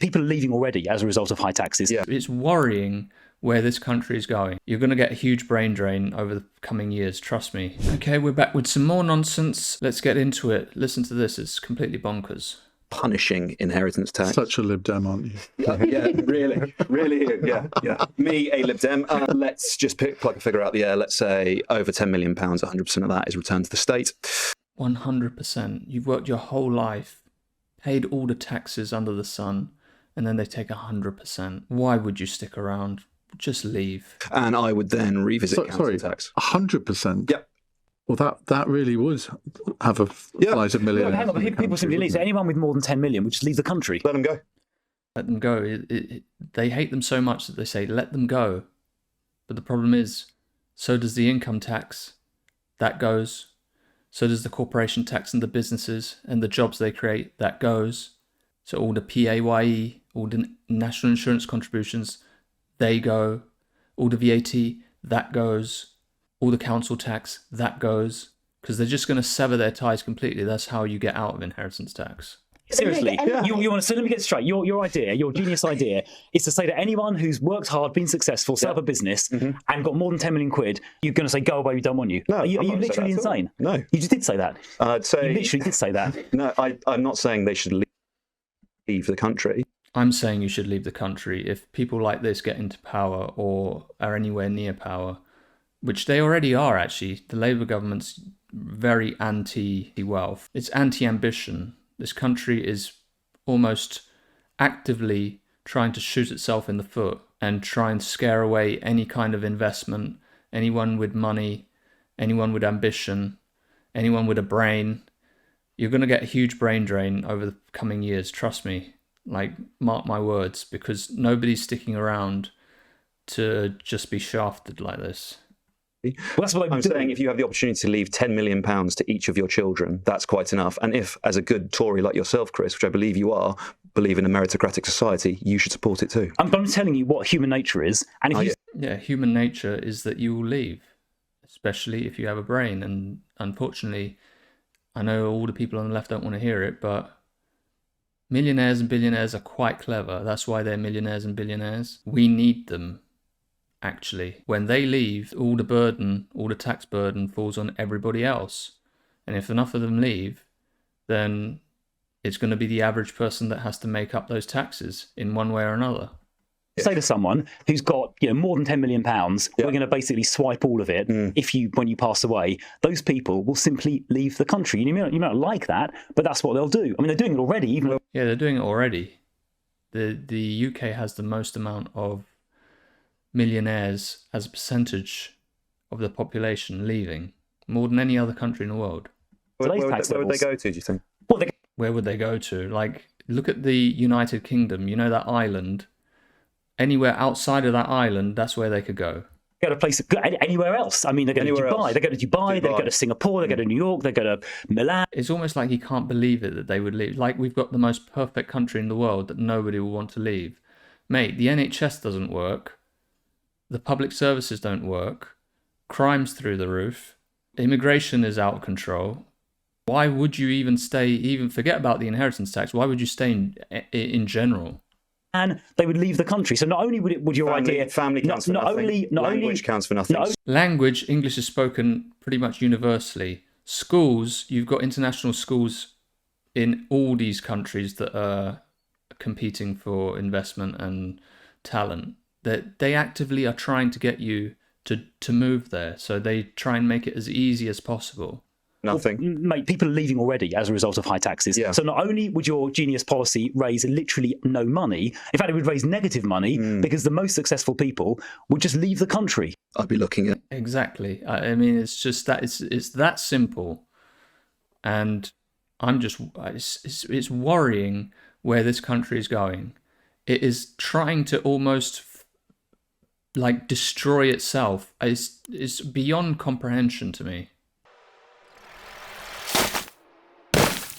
People are leaving already as a result of high taxes. Yeah. It's worrying where this country is going. You're going to get a huge brain drain over the coming years, trust me. Okay, we're back with some more nonsense. Let's get into it. Listen to this, it's completely bonkers. Punishing inheritance tax. Such a Lib Dem, aren't you? Yeah, really, yeah. Me, a Lib Dem. Let's just pluck a figure out the air. Let's say over £10 million, 100% of that is returned to the state. 100%. You've worked your whole life, paid all the taxes under the sun, and then they take 100%. Why would you stick around? Just leave. And I would then revisit council tax. 100%? Yep. Well, that really would have a flight of millionaires. Hang on, people simply leave. So anyone with more than 10 million would just leave the country. Let them go. Let them go. They hate them so much that they say, let them go. But the problem is, so does the income tax. That goes. So does the corporation tax and the businesses and the jobs they create. That goes. So all the PAYE, all the national insurance contributions, they go. All the VAT, that goes. All the council tax, that goes. Because they're just going to sever their ties completely. That's how you get out of inheritance tax. Seriously, you want to, so let me get straight. Your idea, your genius idea, is to say that anyone who's worked hard, been successful, set up a business, and got more than 10 million quid, you're going to say, go away, we don't want you. No, are you literally insane? No. You just did say that. I'd say... You literally did say that. No, I'm not saying they should leave the country. I'm saying you should leave the country. If people like this get into power or are anywhere near power, which they already are actually, the Labour government's very anti-wealth. It's anti-ambition. This country is almost actively trying to shoot itself in the foot and try and scare away any kind of investment, anyone with money, anyone with ambition, anyone with a brain. You're going to get a huge brain drain over the coming years, trust me. Like, mark my words, because nobody's sticking around to just be shafted like this. Well, that's what I'm saying if you have the opportunity to leave £10 million to each of your children, that's quite enough. And if, as a good Tory like yourself, Chris, which I believe you are, believe in a meritocratic society, you should support it too. I'm telling you what human nature is. And if Yeah, human nature is that you will leave, especially if you have a brain. And unfortunately, I know all the people on the left don't want to hear it, but millionaires and billionaires are quite clever. That's why they're millionaires and billionaires. We need them. Actually, when they leave, all the burden, all the tax burden falls on everybody else. And if enough of them leave, then it's going to be the average person that has to make up those taxes in one way or another. say to someone who's got more than £10 million, we're going to basically swipe all of it when you pass away, those people will simply leave the country. You may not like that, but that's what they'll do. I mean, they're doing it already. Yeah, they're doing it already. The UK has the most amount of millionaires as a percentage of the population leaving, more than any other country in the world. Where would they go to, do you think? Where would they go to? Like, look at the United Kingdom. You know that island? Anywhere outside of that island, that's where they could go. Go to place anywhere else. I mean, they go to Dubai. They go to Dubai. They go to Singapore. They go to New York. They go to Milan. It's almost like you can't believe it that they would leave. Like, we've got the most perfect country in the world that nobody will want to leave. Mate, the NHS doesn't work. The public services don't work. Crime's through the roof. Immigration is out of control. Why would you even stay? Even forget about the inheritance tax. Why would you stay in general? And they would leave the country. So not only would your idea... Family counts for nothing. Language counts for nothing. Language, English is spoken pretty much universally. Schools, you've got international schools in all these countries that are competing for investment and talent. That they actively are trying to get you to move there. So they try and make it as easy as possible. Nothing. Well, mate, people are leaving already as a result of high taxes. Yeah. So not only would your genius policy raise literally no money, in fact, it would raise negative money because the most successful people would just leave the country. I'd be looking at... Exactly. I mean, it's just that it's that simple. And I'm just, it's worrying where this country is going. It is trying to almost like destroy itself. It's beyond comprehension to me.